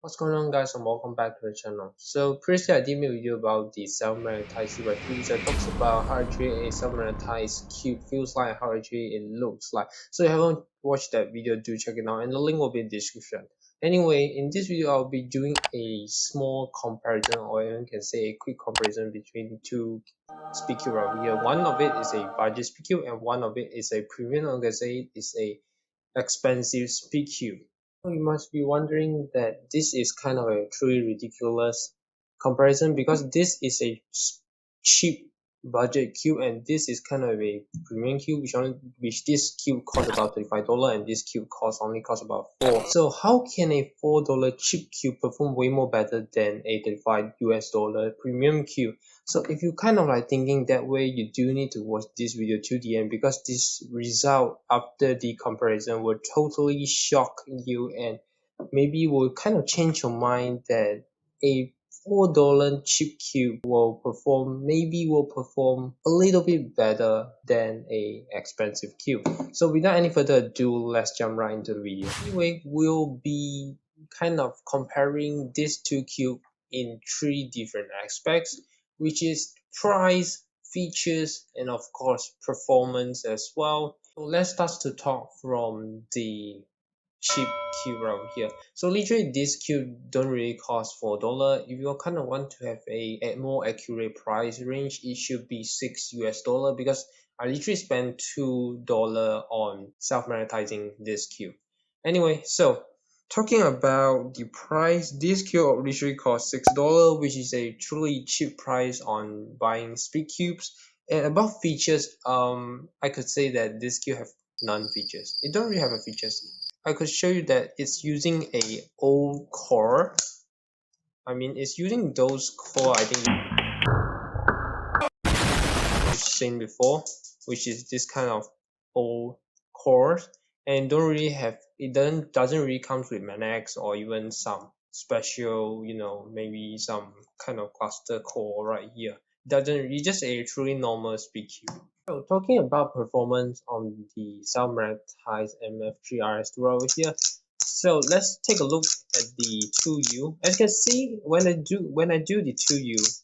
What's going on, guys, and welcome back to the channel. So previously I did make a video about the self-magnetized cube, which I talks about how actually a self-magnetized cube feels like, how actually it looks like. So if you haven't watched that video, do check it out, and the link will be in the description. Anyway, in this video I'll be doing a small comparison, or you can say a quick comparison between two SpeedCube right here. One of it is a budget SpeedCube and one of it is a premium, or you can say it's a expensive SpeedCube. You must be wondering that this is kind of a truly ridiculous comparison, because this is a cheap budget cube and this is kind of a premium cube, which this cube costs about $35 and this cube only costs about $4. So how can a $4 cheap cube perform way more better than a $35 premium cube? So if you kind of like thinking that way, you do need to watch this video to the end, because this result after the comparison will totally shock you and maybe will kind of change your mind that a $4 cheap cube will perform a little bit better than a expensive cube. So without any further ado, let's jump right into the video. Anyway, we'll be kind of comparing these two cubes in three different aspects, which is price, features, and of course performance as well. So let's start to talk from the cheap cube right here. So literally this cube don't really cost $4. If you kind of want to have a more accurate price range, it should be $6, because I literally spent $2 on self-magnetizing this cube. Anyway, so talking about the price, this cube literally costs $6, which is a truly cheap price on buying SpeedCubes. And about features, I could say that this cube have none features. It don't really have a features. I could show you that it's using a old core. I mean, it's using those core I think you've seen before, which is this kind of old cores, and don't really have doesn't really comes with Manex or even some special, maybe some kind of cluster core right here. Doesn't It's just a truly normal SpeedCube. So talking about performance on the self-magnetized MF3RS2 over here. So let's take a look at the 2U. As you can see, when I do the 2U,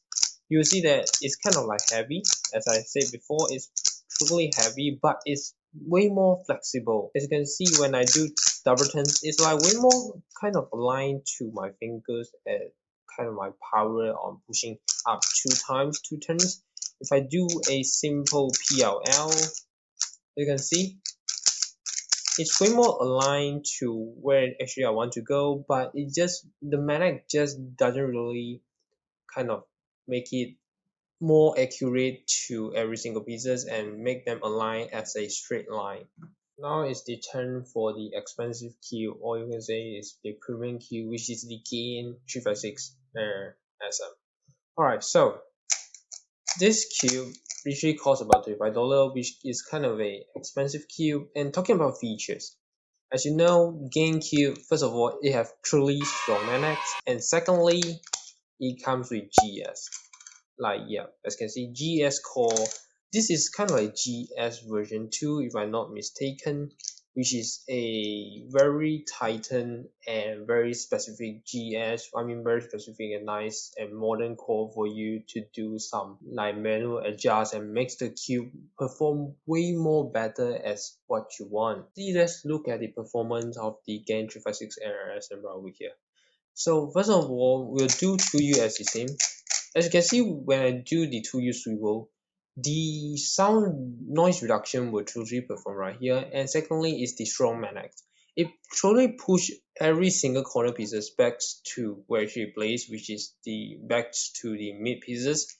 you'll see that it's kind of like heavy. As I said before, it's truly heavy, but it's way more flexible. As you can see, when I do double turns, it's like way more kind of aligned to my fingers at kind of my power on pushing up 2 turns. If I do a simple PLL, you can see it's way more aligned to where actually I want to go, but the magnet just doesn't really kind of make it more accurate to every single pieces and make them align as a straight line. Now it's the turn for the expensive cube, or you can say it's the premium cube, which is the Gain 356 SM. Alright, so this cube literally costs about $35, which is kind of a expensive cube. And talking about features, as you know, Gain cube, first of all, it have truly strong magnets, and secondly, it comes with GS. Like, yeah, as you can see, GS core. This is kind of like GS version 2 if I'm not mistaken, which is a very tightened and very specific GS. I mean, very specific and nice and modern core for you to do some like manual adjust and makes the cube perform way more better as what you want. See, let's look at the performance of the Gain 356 RSM over here. So first of all, we'll do 2U as the same. As you can see, when I do the 2U swivel, the sound noise reduction will truly perform right here. And secondly is the strong magnet. It truly push every single corner pieces back to where it placed, which is the back to the mid pieces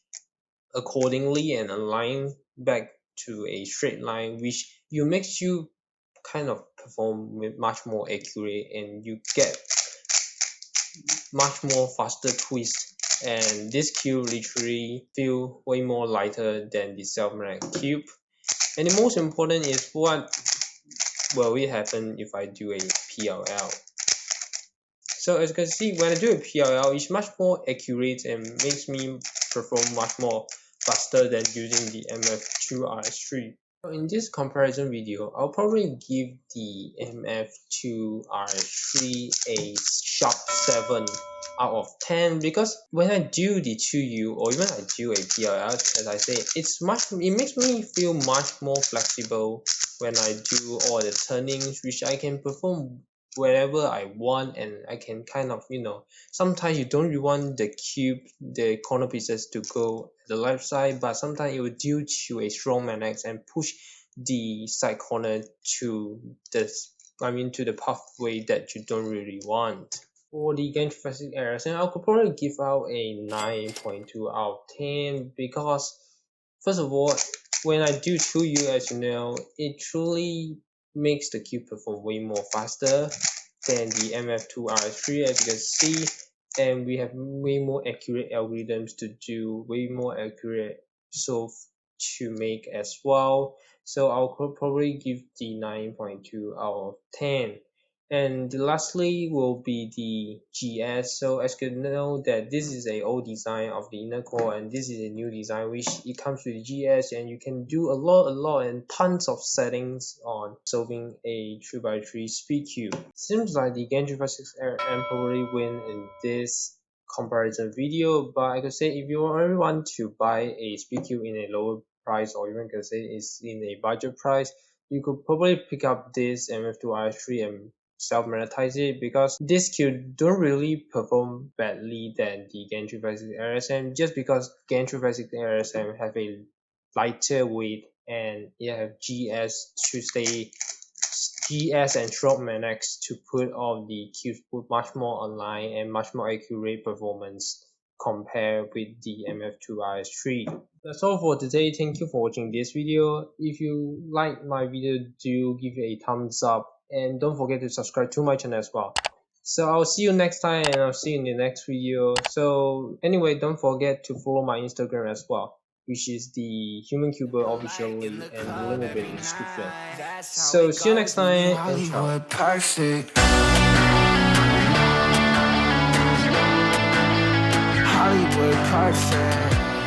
accordingly and align back to a straight line, which makes you kind of perform much more accurate, and you get much more faster twist, and this cube literally feel way more lighter than the self-magnetic cube. And the most important is what will it happen if I do a PLL. So as you can see, when I do a PLL, it's much more accurate and makes me perform much more faster than using the MF2RS3. So in this comparison video, I'll probably give the MF2RS3 a sharp 7 out of 10 because when I do the 2U or even I do a PLL, as I say, it makes me feel much more flexible when I do all the turnings, which I can perform wherever I want, and I can kind of, sometimes you don't really want the corner pieces to go the left side, but sometimes it will due to a strong magnet and push the side corner to the pathway that you don't really want. For the gain traffic errors, and I could probably give out a 9.2 out of 10 because first of all, when I do 2U, as you know, it truly makes the cube perform way more faster than the MF2RS3, as you can see, and we have way more accurate algorithms to do, way more accurate solve to make as well. So I'll probably give the 9.2 out of 10. And lastly will be the GS. So as you can know that this is a old design of the inner core, and this is a new design which it comes with GS, and you can do a lot and tons of settings on solving a 3x3 SpeedCube. Seems like the Gen 356RM probably win in this comparison video, but I could say if you really want to buy a SpeedCube in a lower price, or even can say it's in a budget price, you could probably pick up this MF2RS3 and self-monetize it, because this cube don't really perform badly than the Gen 356 RSM, just because Gen 356 RSM have a lighter weight and it have GS and short magnets to put all the cubes put much more online and much more accurate performance compared with the MF2RS3. That's all for today. Thank you for watching this video. If you like my video, do give it a thumbs up, and don't forget to subscribe to my channel as well. So I'll see you next time, and I'll see you in the next video. So anyway, don't forget to follow my Instagram as well, which is the Human Cuber officially, and the link will be in the description. So see you next time, and ciao. Hollywood perfect.